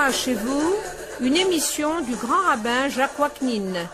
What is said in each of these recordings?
Torah chez vous, une émission du grand rabbin Jacques Waknin.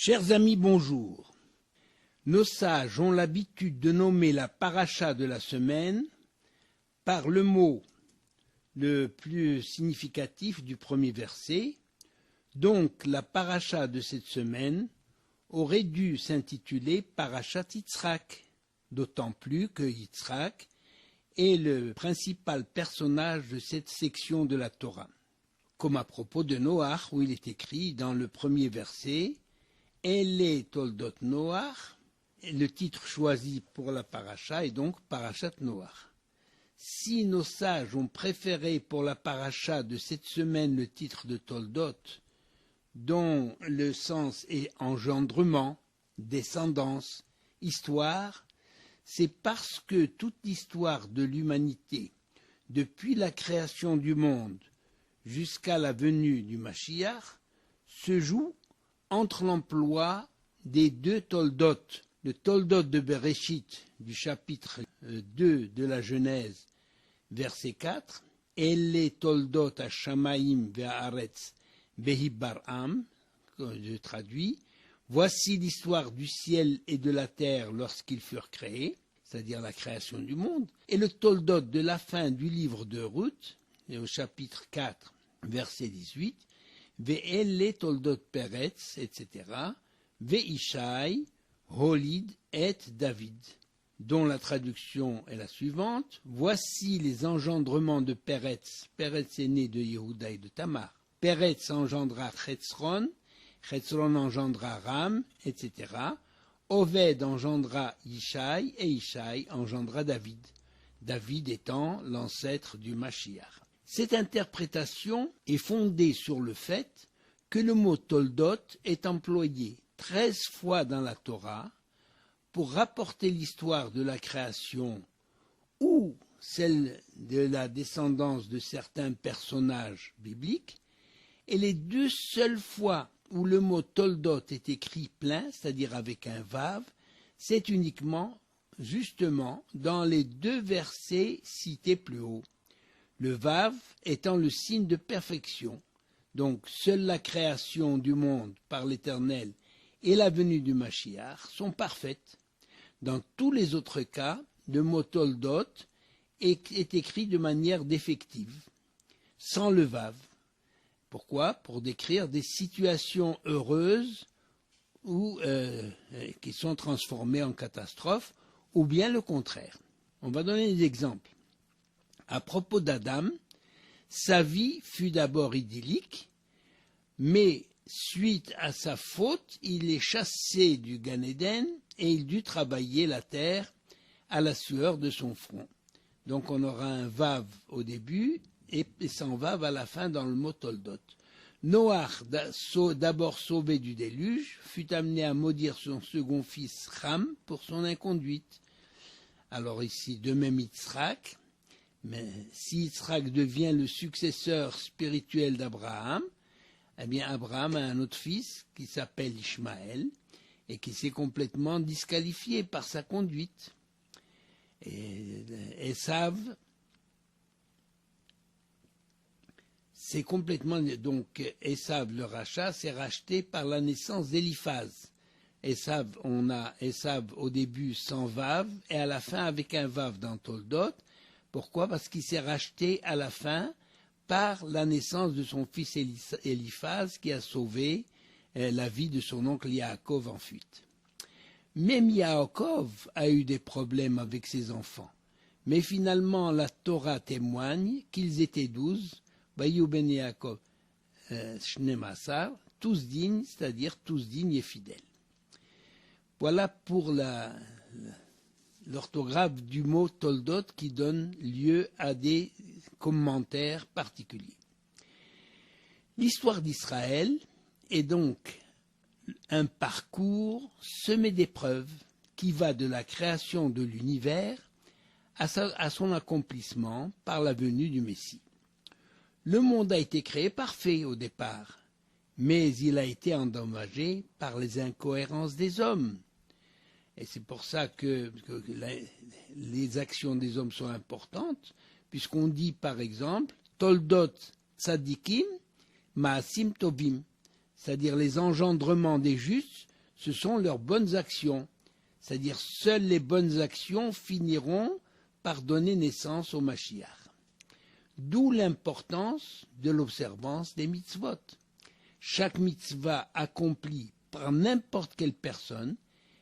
Chers amis, bonjour. Nos sages ont l'habitude de nommer la paracha de la semaine par le mot le plus significatif du premier verset. Donc, la paracha de cette semaine aurait dû s'intituler Parashat Yitzhak, d'autant plus que Yitzhak est le principal personnage de cette section de la Torah. Comme à propos de Noach, où il est écrit dans le premier verset Ele Toldot Noach, le titre choisi pour la paracha est donc Parashat Noach. Si nos sages ont préféré pour la paracha de cette semaine le titre de Toldot, dont le sens est engendrement, descendance, histoire, c'est parce que toute l'histoire de l'humanité, depuis la création du monde jusqu'à la venue du Mashiach, se joue entre l'emploi des deux Toldot, le Toldot de Bereshit du chapitre 2 de la Genèse, verset 4, Elle Toldot Hashamaim ve'aretz behibaram, je traduis, voici l'histoire du ciel et de la terre lorsqu'ils furent créés, c'est-à-dire la création du monde, et le Toldot de la fin du livre de Ruth, au chapitre 4, verset 18, Ve'ele toldot Peretz, etc. Ve'ishai, Holid et David, dont la traduction est la suivante. Voici les engendrements de Peretz. Peretz est né de Yehuda et de Tamar. Peretz engendra Chetzron, Chetzron engendra Ram, etc. Oved engendra Ishai, et Ishai engendra David. David étant l'ancêtre du Mashiach. Cette interprétation est fondée sur le fait que le mot Toldot est employé 13 fois dans la Torah pour rapporter l'histoire de la création ou celle de la descendance de certains personnages bibliques, et les deux seules fois où le mot Toldot est écrit plein, c'est-à-dire avec un vav, c'est uniquement, justement, dans les deux versets cités plus haut. Le vav étant le signe de perfection, donc seule la création du monde par l'Éternel et la venue du Mashiach sont parfaites. Dans tous les autres cas, le mot Toldot est écrit de manière défective, sans le vav. Pourquoi ? Pour décrire des situations heureuses ou qui sont transformées en catastrophes, ou bien le contraire. On va donner des exemples. À propos d'Adam, sa vie fut d'abord idyllique, mais suite à sa faute, il est chassé du Gan Eden et il dut travailler la terre à la sueur de son front. Donc on aura un vav au début et sans vav à la fin dans le mot Toldot. Noach, d'abord sauvé du déluge, fut amené à maudire son second fils Ram pour son inconduite. Alors ici, de même Yitzhak. Mais si Yitzhak devient le successeur spirituel d'Abraham, eh bien Abraham a un autre fils qui s'appelle Ishmaël et qui s'est complètement disqualifié par sa conduite. Et Esav c'est complètement, donc Esav le rachat, c'est racheté par la naissance d'Éliphaz. On a Esav au début sans vav et à la fin avec un vav dans Toldot. Pourquoi ? Parce qu'il s'est racheté à la fin par la naissance de son fils Éliphaz qui a sauvé la vie de son oncle Yaakov en fuite. Même Yaakov a eu des problèmes avec ses enfants. Mais finalement, la Torah témoigne qu'ils étaient 12, Bayou ben Yaakov, Shnemasar, tous dignes, c'est-à-dire tous dignes et fidèles. Voilà pour l'orthographe du mot Toldot qui donne lieu à des commentaires particuliers. L'histoire d'Israël est donc un parcours semé d'épreuves qui va de la création de l'univers à son accomplissement par la venue du Messie. Le monde a été créé parfait au départ, mais il a été endommagé par les incohérences des hommes. Et c'est pour ça que les actions des hommes sont importantes, puisqu'on dit par exemple Toldot Tzadikim Maasim Tovim, c'est-à-dire les engendrements des justes, ce sont leurs bonnes actions, c'est-à-dire seules les bonnes actions finiront par donner naissance au Mashiach. D'où l'importance de l'observance des mitzvot. Chaque mitzvah accomplie par n'importe quelle personne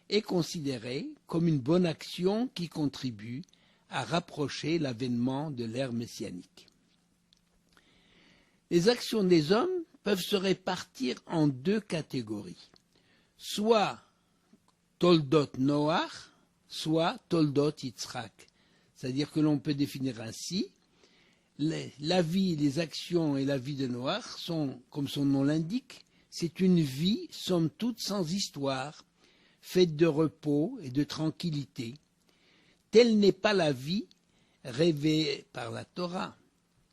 est considérée comme une bonne action qui contribue à rapprocher l'avènement de l'ère messianique. Les actions des hommes peuvent se répartir en deux catégories, soit Toldot Noach, soit Toldot Yitzhak. C'est-à-dire que l'on peut définir ainsi, la vie, les actions et la vie de Noach sont, comme son nom l'indique, c'est une vie, somme toute, sans histoire, faite de repos et de tranquillité. Telle n'est pas la vie rêvée par la Torah,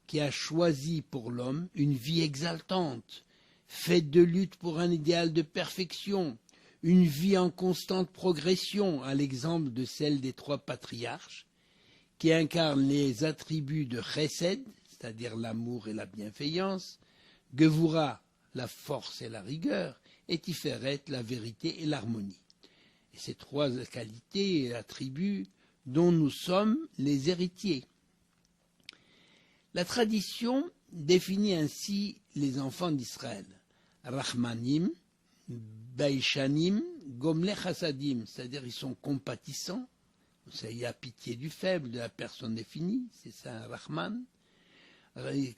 qui a choisi pour l'homme une vie exaltante, faite de lutte pour un idéal de perfection, une vie en constante progression, à l'exemple de celle des trois patriarches, qui incarnent les attributs de Chesed, c'est-à-dire l'amour et la bienveillance, Gevura, la force et la rigueur, et Tiferet, la vérité et l'harmonie. Et ces trois qualités et attributs dont nous sommes les héritiers. La tradition définit ainsi les enfants d'Israël. Rahmanim, Baishanim, Gomle Chassadim, c'est-à-dire ils sont compatissants, il y a pitié du faible, de la personne définie, c'est ça un Rahman.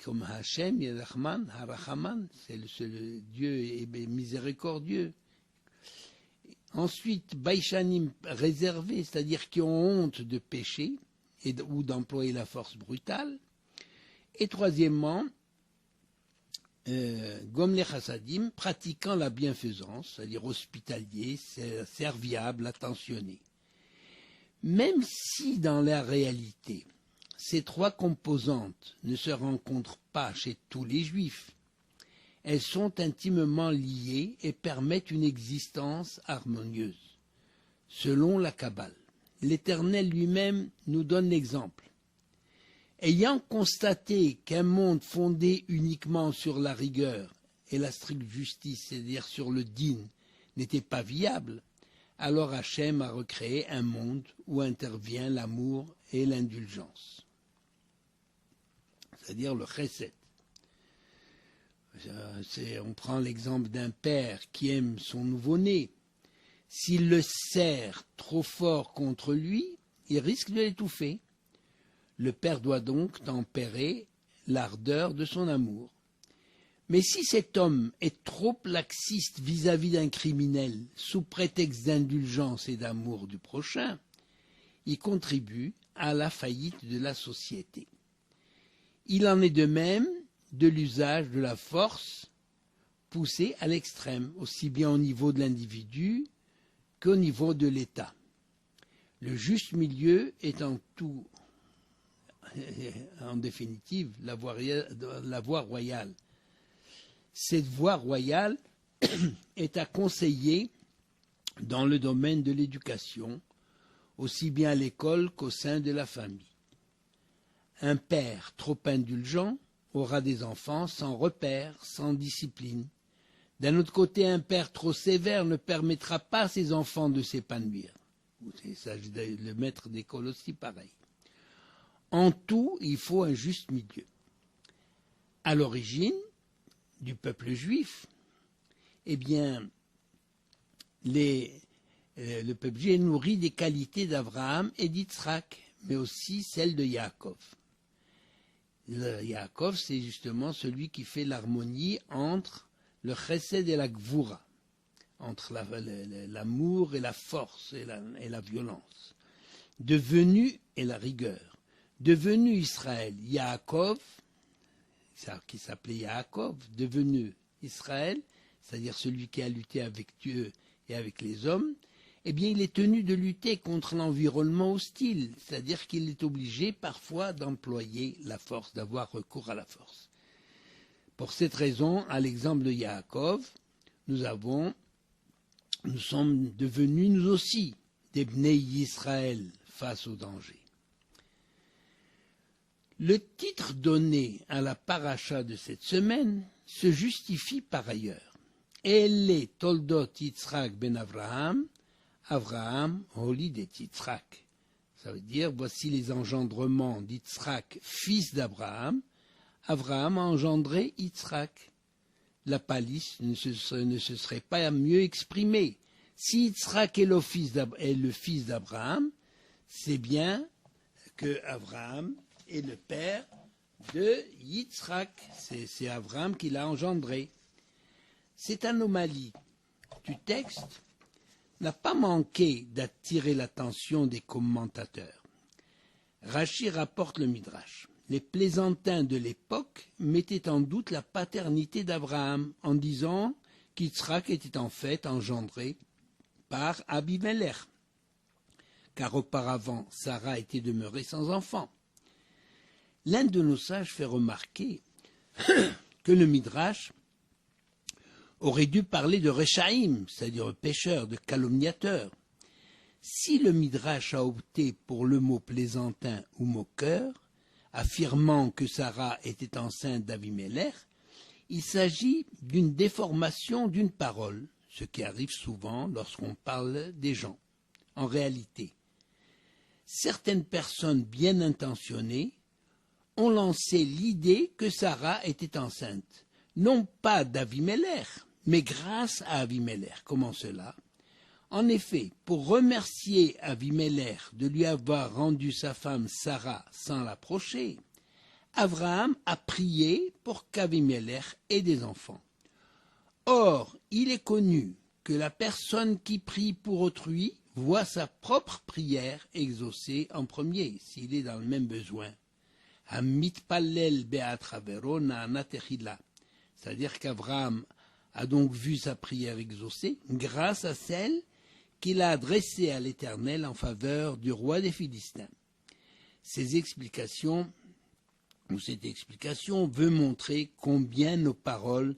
Comme Hachem, il y a Rahman, Harachaman, c'est le Dieu est miséricordieux. Ensuite, Baishanim réservés, c'est-à-dire qui ont honte de pécher ou d'employer la force brutale. Et troisièmement, Gomle Chassadim, pratiquant la bienfaisance, c'est-à-dire hospitalier, serviable, attentionné. Même si dans la réalité, ces trois composantes ne se rencontrent pas chez tous les juifs, elles sont intimement liées et permettent une existence harmonieuse. Selon la Kabbale, l'Éternel lui-même nous donne l'exemple. Ayant constaté qu'un monde fondé uniquement sur la rigueur et la stricte justice, c'est-à-dire sur le din, n'était pas viable, alors Hachem a recréé un monde où intervient l'amour et l'indulgence, c'est-à-dire le chesed. On prend l'exemple d'un père qui aime son nouveau-né. S'il le serre trop fort contre lui, il risque de l'étouffer. Le père doit donc tempérer l'ardeur de son amour. Mais si cet homme est trop laxiste vis-à-vis d'un criminel, sous prétexte d'indulgence et d'amour du prochain, il contribue à la faillite de la société. Il en est de même de l'usage de la force poussée à l'extrême, aussi bien au niveau de l'individu qu'au niveau de l'État. Le juste milieu est en tout, en définitive, la voie royale. Cette voie royale est à conseiller dans le domaine de l'éducation, aussi bien à l'école qu'au sein de la famille. Un père trop indulgent aura des enfants sans repère, sans discipline. D'un autre côté, un père trop sévère ne permettra pas à ses enfants de s'épanouir. Il s'agit de le maître d'école aussi pareil. En tout, il faut un juste milieu. À l'origine du peuple juif, eh bien, le peuple juif est nourri des qualités d'Abraham et d'Yitzhak, mais aussi celles de Yaakov. Yaakov, c'est justement celui qui fait l'harmonie entre le chesed et la gvura, entre l'amour et la force et la violence. devenu, et la rigueur, devenu Israël, Yaakov, qui s'appelait Yaakov, devenu Israël, c'est-à-dire celui qui a lutté avec Dieu et avec les hommes, eh bien il est tenu de lutter contre l'environnement hostile, c'est-à-dire qu'il est obligé parfois d'employer la force, d'avoir recours à la force. Pour cette raison, à l'exemple de Yaakov, nous sommes devenus nous aussi des Bnei Israël face au danger. Le titre donné à la paracha de cette semaine se justifie par ailleurs. Elle Toldot Yitzhak ben Avraham, Avraham holidet Yitzhak. Ça veut dire, voici les engendrements d'Yitzhak, fils d'Abraham. Avraham a engendré Yitzhak. La palisse ne se serait pas mieux exprimée. Si Yitzhak est le fils d'Abraham, c'est bien que Abraham est le père de Yitzhak. C'est Abraham qui l'a engendré. Cette anomalie du texte n'a pas manqué d'attirer l'attention des commentateurs. Rachi rapporte le Midrash. Les plaisantins de l'époque mettaient en doute la paternité d'Abraham en disant qu'Yitzhak était en fait engendré par Abimelech, car auparavant Sarah était demeurée sans enfant. L'un de nos sages fait remarquer que le Midrash aurait dû parler de Rechaïm, c'est-à-dire pécheur, de calomniateur. Si le Midrash a opté pour le mot plaisantin ou moqueur, affirmant que Sarah était enceinte d'Abimelech, il s'agit d'une déformation d'une parole, ce qui arrive souvent lorsqu'on parle des gens. En réalité, certaines personnes bien intentionnées ont lancé l'idée que Sarah était enceinte, non pas d'Avimelech, mais grâce à Avimelech. Comment cela? En effet, pour remercier Avimelech de lui avoir rendu sa femme Sarah sans l'approcher, Abraham a prié pour qu'Avimelech ait des enfants. Or, il est connu que la personne qui prie pour autrui voit sa propre prière exaucée en premier, s'il est dans le même besoin. Hamitpallel be'atravero na'ana techila. C'est-à-dire qu'Abraham a donc vu sa prière exaucée grâce à celle qu'il a adressée à l'Éternel en faveur du roi des Philistins. Cette explication veut montrer combien nos paroles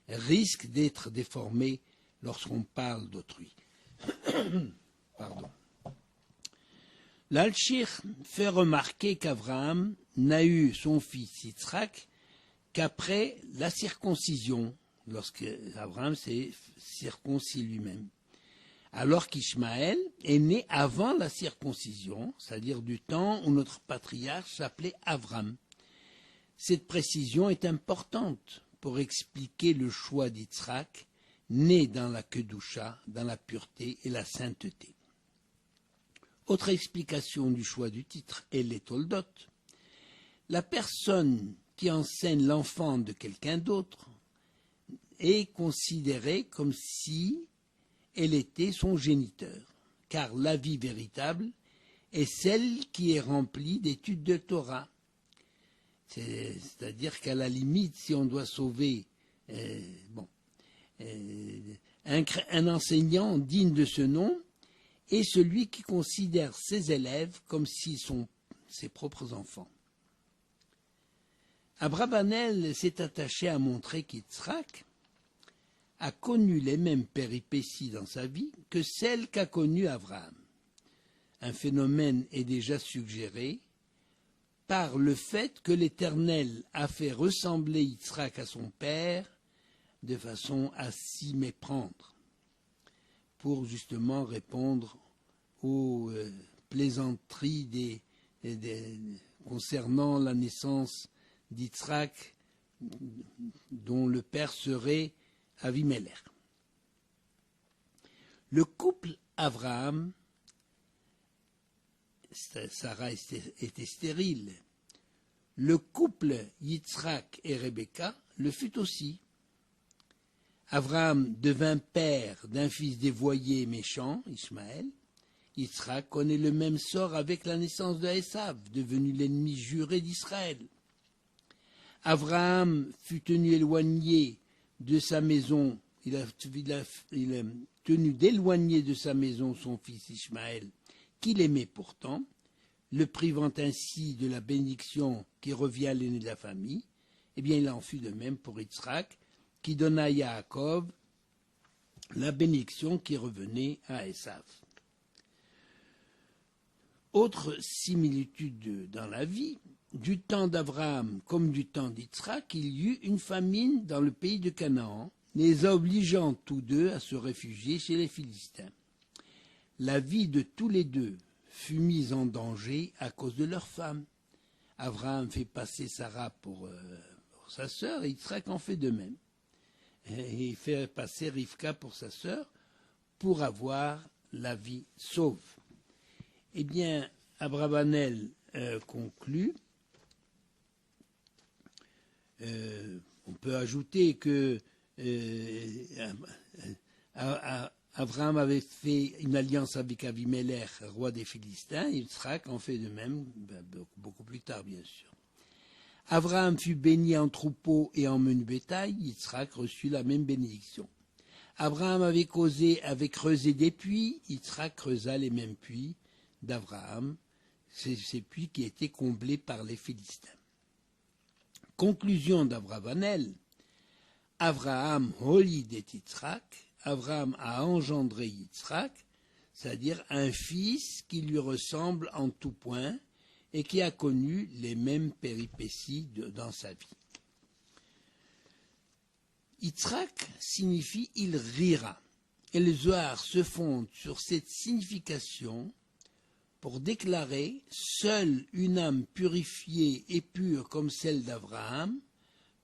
risquent d'être déformées lorsqu'on parle d'autrui. Pardon. L'Alchir fait remarquer qu'Abraham n'a eu son fils Yitzhak qu'après la circoncision, lorsque Abraham s'est circoncis lui-même, alors qu'Ishmaël est né avant la circoncision, c'est-à-dire du temps où notre patriarche s'appelait Avram. Cette précision est importante pour expliquer le choix d'Yitzhak, né dans la Kedusha, dans la pureté et la sainteté. Autre explication du choix du titre est les Toldot. La personne qui enseigne l'enfant de quelqu'un d'autre est considérée comme si elle était son géniteur, car la vie véritable est celle qui est remplie d'études de Torah. C'est-à-dire qu'à la limite, si on doit sauver un enseignant digne de ce nom, est celui qui considère ses élèves comme s'ils sont ses propres enfants. Abravanel s'est attaché à montrer qu'Yitzhak a connu les mêmes péripéties dans sa vie que celles qu'a connues Abraham. Un phénomène est déjà suggéré par le fait que l'Éternel a fait ressembler Yitzhak à son père de façon à s'y méprendre, pour justement répondre aux plaisanteries concernant la naissance d'Yitzhak, dont le père serait Avimelech. Le couple Abraham, Sarah était stérile, le couple Yitzhak et Rebecca le fut aussi. Abraham devint père d'un fils dévoyé et méchant, Ishmaël. Yitzhak connaît le même sort avec la naissance de Esav, devenu l'ennemi juré d'Israël. Abraham fut tenu éloigné de sa maison, il a tenu d'éloigner de sa maison son fils Ishmaël, qu'il aimait pourtant, le privant ainsi de la bénédiction qui revient à l'aîné de la famille. Eh bien, il en fut de même pour Yitzhak, qui donna à Yaakov la bénédiction qui revenait à Esav. Autre similitude dans la vie, du temps d'Abraham comme du temps d'Yitzhak, il y eut une famine dans le pays de Canaan, les obligeant tous deux à se réfugier chez les Philistins. La vie de tous les deux fut mise en danger à cause de leurs femmes. Abraham fait passer Sarah pour sa sœur et Yitzhak en fait de même. Et il fait passer Rivka pour sa sœur pour avoir la vie sauve. Eh bien, Abravanel conclut. On peut ajouter que Abraham avait fait une alliance avec Avimelech, roi des Philistins, et Yitzhak en fait de même, beaucoup plus tard bien sûr. Abraham fut béni en troupeaux et en menu bétail, Yitzhak reçut la même bénédiction. Abraham avait creusé des puits, Yitzhak creusa les mêmes puits d'Abraham, ces puits qui étaient comblés par les Philistins. Conclusion d'Abravanel, Abraham holid et Yitzhak, Abraham a engendré Yitzhak, c'est-à-dire un fils qui lui ressemble en tout point et qui a connu les mêmes péripéties dans sa vie. Yitzhak signifie « il rira », et le Zohar se fonde sur cette signification pour déclarer « seule une âme purifiée et pure comme celle d'Abraham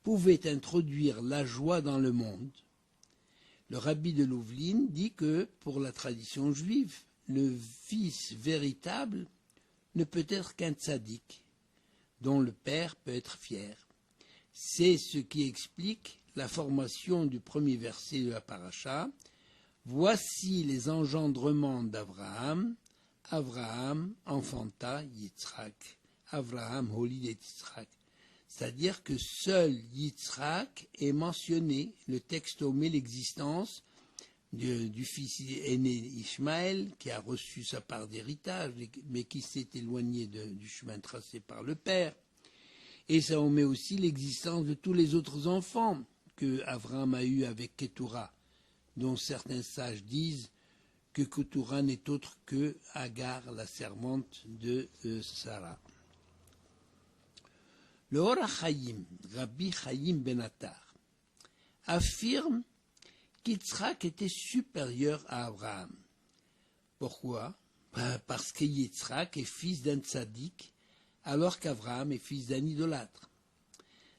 pouvait introduire la joie dans le monde ». Le rabbi de Louvline dit que, pour la tradition juive, le fils véritable ne peut être qu'un tzaddik, dont le père peut être fier. C'est ce qui explique la formation du premier verset de la paracha. Voici les engendrements d'Abraham. Abraham enfanta Yitzhak. Abraham holid et Yitzhak. C'est-à-dire que seul Yitzhak est mentionné. Le texte omet l'existence du fils aîné Ishmaël, qui a reçu sa part d'héritage, mais qui s'est éloigné du chemin tracé par le père. Et ça omet aussi l'existence de tous les autres enfants que Abraham a eus avec Ketura, dont certains sages disent que Ketura n'est autre que Agar, la servante de Sarah. Le Or HaChaim, Rabbi Chaim Ben Attar, affirme qu'Yitzhak était supérieur à Abraham. Pourquoi ? Parce que Yitzhak est fils d'un tzaddik, alors qu'Abraham est fils d'un idolâtre.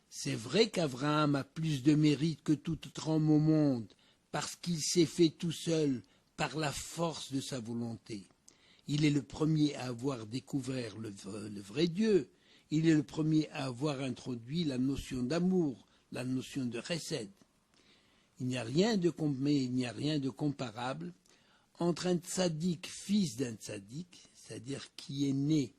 C'est vrai qu'Abraham a plus de mérite que tout autre homme au monde, parce qu'il s'est fait tout seul par la force de sa volonté. Il est le premier à avoir découvert le vrai Dieu. Il est le premier à avoir introduit la notion d'amour, la notion de chesed. Il n'y a rien de comparable entre un tzaddik, fils d'un tzaddik, c'est-à-dire qui est né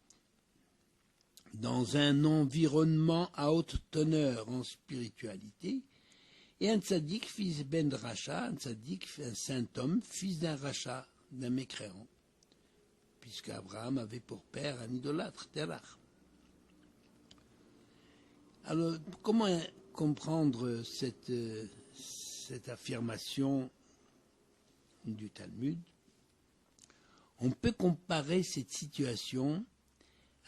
dans un environnement à haute teneur en spiritualité, et un tzaddik, fils ben racha, un tzaddik, un saint homme, fils d'un racha, d'un mécréant, puisque Abraham avait pour père un idolâtre, Terach. Alors, comment comprendre cette affirmation du Talmud? On peut comparer cette situation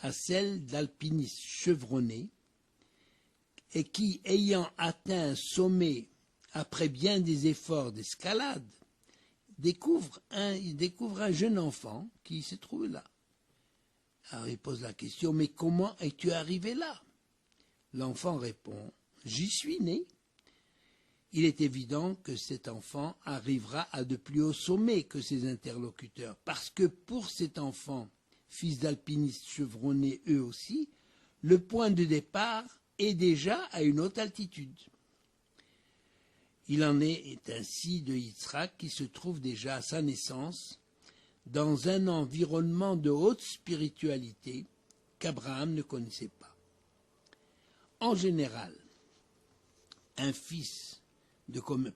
à celle d'alpinistes chevronnés et qui, ayant atteint un sommet après bien des efforts d'escalade, découvre un jeune enfant qui se trouve là. Alors il pose la question, mais comment es-tu arrivé là? L'enfant répond, j'y suis né. Il est évident que cet enfant arrivera à de plus hauts sommets que ses interlocuteurs, parce que pour cet enfant, fils d'alpinistes chevronnés eux aussi, le point de départ est déjà à une haute altitude. Il en est ainsi de Yitzhak qui se trouve déjà à sa naissance dans un environnement de haute spiritualité qu'Abraham ne connaissait pas. En général,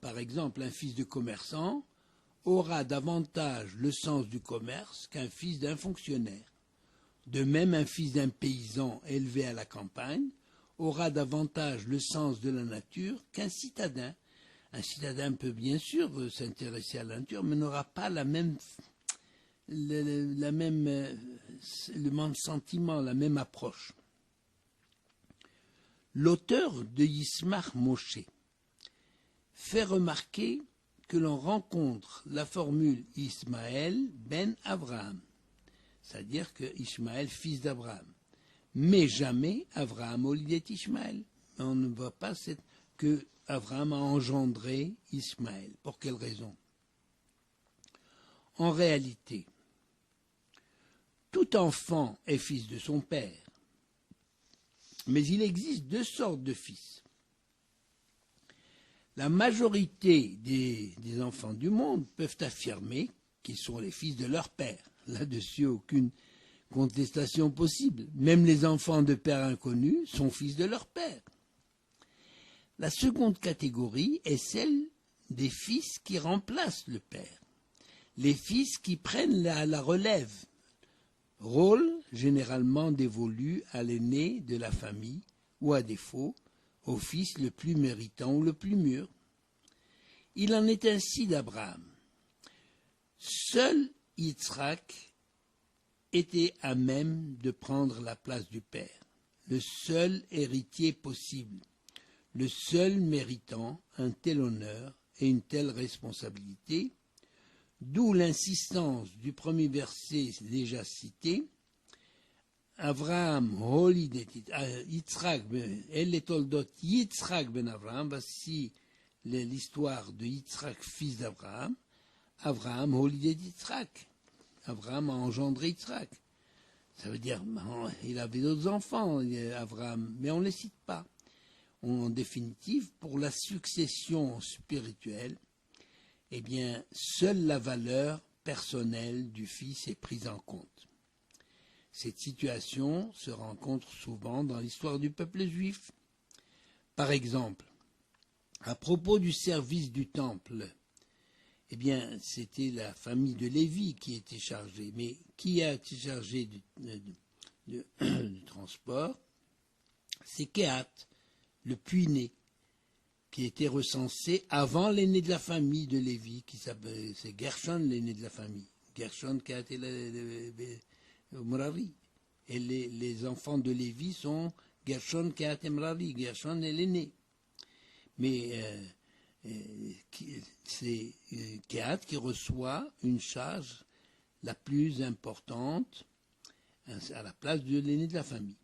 par exemple, un fils de commerçant aura davantage le sens du commerce qu'un fils d'un fonctionnaire. De même, un fils d'un paysan élevé à la campagne aura davantage le sens de la nature qu'un citadin. Un citadin peut bien sûr s'intéresser à la nature, mais n'aura pas le même sentiment, la même approche. L'auteur de Yismach Moshe fait remarquer que l'on rencontre la formule Ismaël ben Abraham, c'est-à-dire que Ishmaël, fils d'Abraham, mais jamais Abraham Olidet Ishmaël. On ne voit pas que Abraham a engendré Ismaël. Pour quelle raison? En réalité, tout enfant est fils de son père, mais il existe deux sortes de fils. La majorité des enfants du monde peuvent affirmer qu'ils sont les fils de leur père. Là-dessus, aucune contestation possible. Même les enfants de pères inconnus sont fils de leur père. La seconde catégorie est celle des fils qui remplacent le père. Les fils qui prennent la relève. Rôle généralement dévolu à l'aîné de la famille ou à défaut au fils le plus méritant ou le plus mûr. Il en est ainsi d'Abraham. Seul Yitzhak était à même de prendre la place du père, le seul héritier possible, le seul méritant un tel honneur et une telle responsabilité, d'où l'insistance du premier verset déjà cité, Avraham holidet Yitzhak elle est toldot Yitzhak ben Avraham, voici l'histoire de Yitzhak, fils d'Abraham. Avraham holidet Yitzhak. Abraham a engendré Yitzhak. Ça veut dire, il avait d'autres enfants, Abraham, mais on ne les cite pas. En définitive, pour la succession spirituelle, eh bien, seule la valeur personnelle du fils est prise en compte. Cette situation se rencontre souvent dans l'histoire du peuple juif. Par exemple, à propos du service du temple, eh bien, c'était la famille de Lévi qui était chargée. Mais qui a été chargé du transport? C'est Kehat, le puîné, qui était recensé avant l'aîné de la famille de Lévi, c'est Gershon, l'aîné de la famille. Gershon, Kehat et Merari. Et les enfants de Lévi sont Gershon, Kehat et Merari. Gershon est l'aîné. Mais c'est Kehat qui reçoit une charge la plus importante à la place de l'aîné de la famille.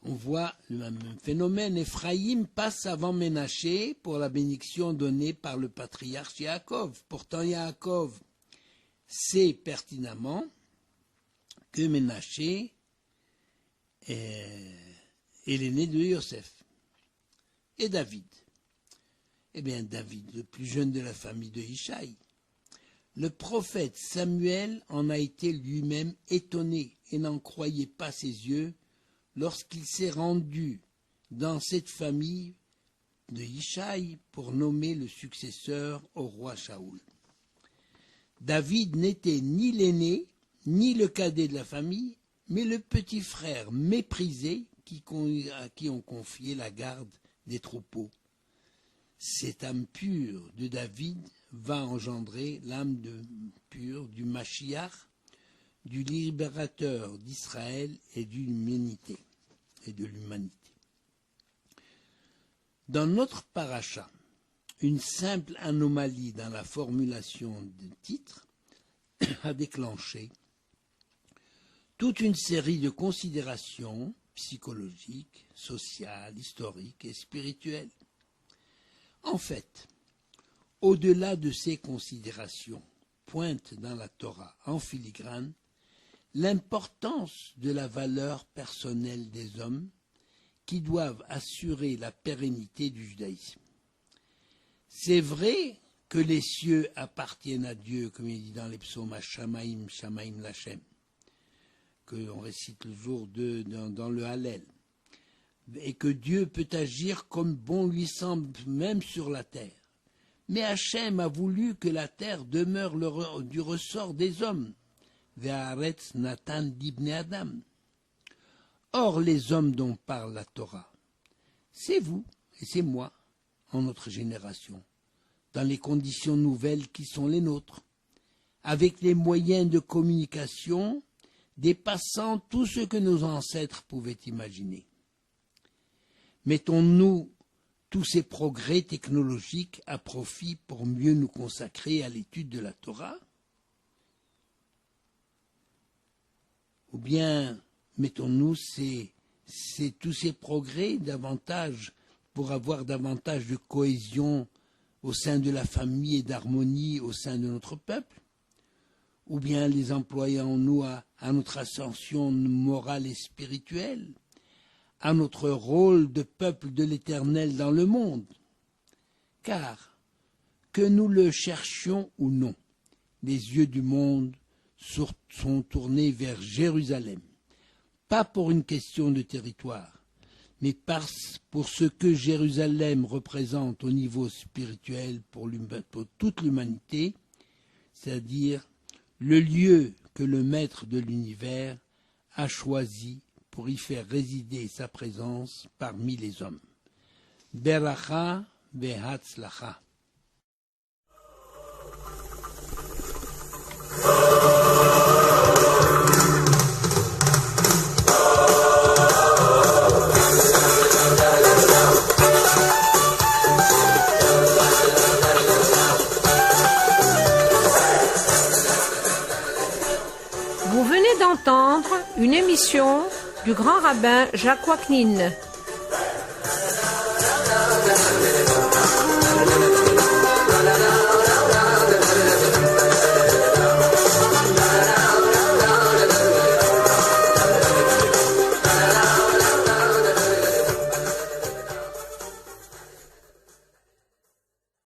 On voit le même phénomène. Ephraïm passe avant Ménaché pour la bénédiction donnée par le patriarche Yaakov. Pourtant, Yaakov sait pertinemment que Ménaché est l'aîné de Yosef. Et David. Eh bien, David, le plus jeune de la famille de Ishaï. Le prophète Samuel en a été lui-même étonné et n'en croyait pas ses yeux lorsqu'il s'est rendu dans cette famille de Ishaï pour nommer le successeur au roi Shaoul. David n'était ni l'aîné, ni le cadet de la famille, mais le petit frère méprisé à qui on confiait la garde des troupeaux. Cette âme pure de David va engendrer l'âme pure du Mashiach, du libérateur d'Israël et de l'humanité. Dans notre paracha, une simple anomalie dans la formulation du titre a déclenché toute une série de considérations psychologiques, sociales, historiques et spirituelles. En fait, au-delà de ces considérations, pointe dans la Torah en filigrane l'importance de la valeur personnelle des hommes qui doivent assurer la pérennité du judaïsme. C'est vrai que les cieux appartiennent à Dieu, comme il dit dans les psaumes, à Shamaim, Shamaim Lachem, que l'on récite le jour dans le Hallel, et que Dieu peut agir comme bon lui semble, même sur la terre. Mais Hachem a voulu que la terre demeure du ressort des hommes. Ve'aretz natan d'ibne Adam. Or, les hommes dont parle la Torah, c'est vous et c'est moi, en notre génération, dans les conditions nouvelles qui sont les nôtres, avec les moyens de communication dépassant tout ce que nos ancêtres pouvaient imaginer. Mettons-nous tous ces progrès technologiques à profit pour mieux nous consacrer à l'étude de la Torah? Ou bien mettons-nous tous ces progrès davantage pour avoir davantage de cohésion au sein de la famille et d'harmonie au sein de notre peuple? Ou bien les employons-nous à notre ascension morale et spirituelle, à notre rôle de peuple de l'Éternel dans le monde? Car, que nous le cherchions ou non, les yeux du monde sont tournés vers Jérusalem, pas pour une question de territoire, mais pour ce que Jérusalem représente au niveau spirituel pour toute l'humanité, c'est-à-dire le lieu que le Maître de l'univers a choisi pour y faire résider sa présence parmi les hommes. Beracha ve'hatzlacha. Vous venez d'entendre une émission du grand rabbin Jacques Waknin.